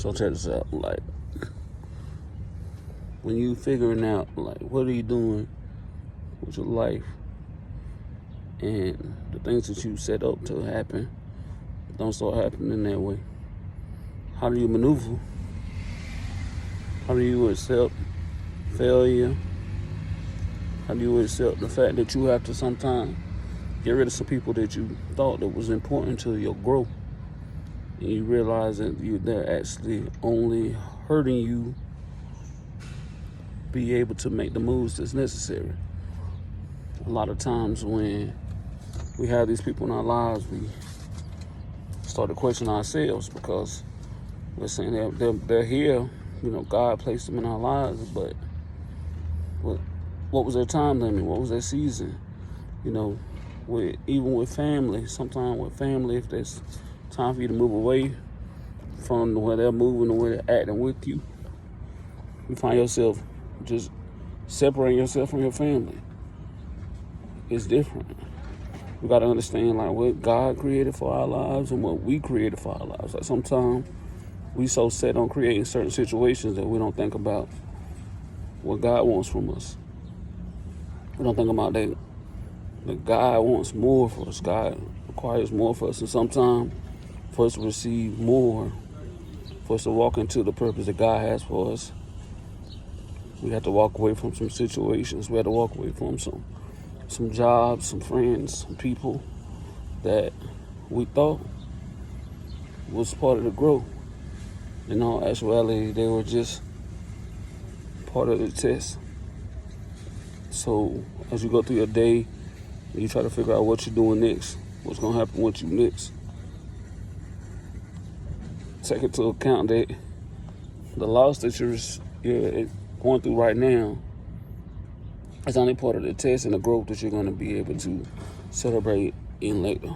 So check this out, like, when you figuring out, like, what are you doing with your life, and the things that you set up to happen don't start happening that way, how do you maneuver? How do you accept failure? How do you accept the fact that you have to sometimes get rid of some people that you thought that was important to your growth, and you realize that they're actually only hurting you be able to make the moves that's necessary? A lot of times when we have these people in our lives, we start to question ourselves because we're saying they're here, God placed them in our lives, but what was their time limit? What was their season? Even with family, sometimes with family, if there's time for you to move away from where they're moving or where they're acting with you, you find yourself just separating yourself from your family. It's different. We got to understand, like, what God created for our lives and what we created for our lives. Like, sometimes we so set on creating certain situations that we don't think about what God wants from us. We don't think about that God wants more for us. God requires more for us. And sometimes for us to receive more, for us to walk into the purpose that God has for us, we have to walk away from some situations. We have to walk away from some jobs, some friends, some people that we thought was part of the growth. In all actuality, they were just part of the test. So as you go through your day, you try to figure out what you're doing next, what's going to happen with you next, take into account that the loss that you're going through right now is only part of the test and the growth that you're going to be able to celebrate in later.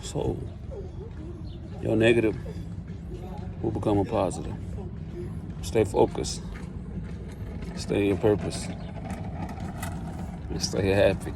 So your negative will become a positive. Stay focused. Stay in purpose. And stay happy.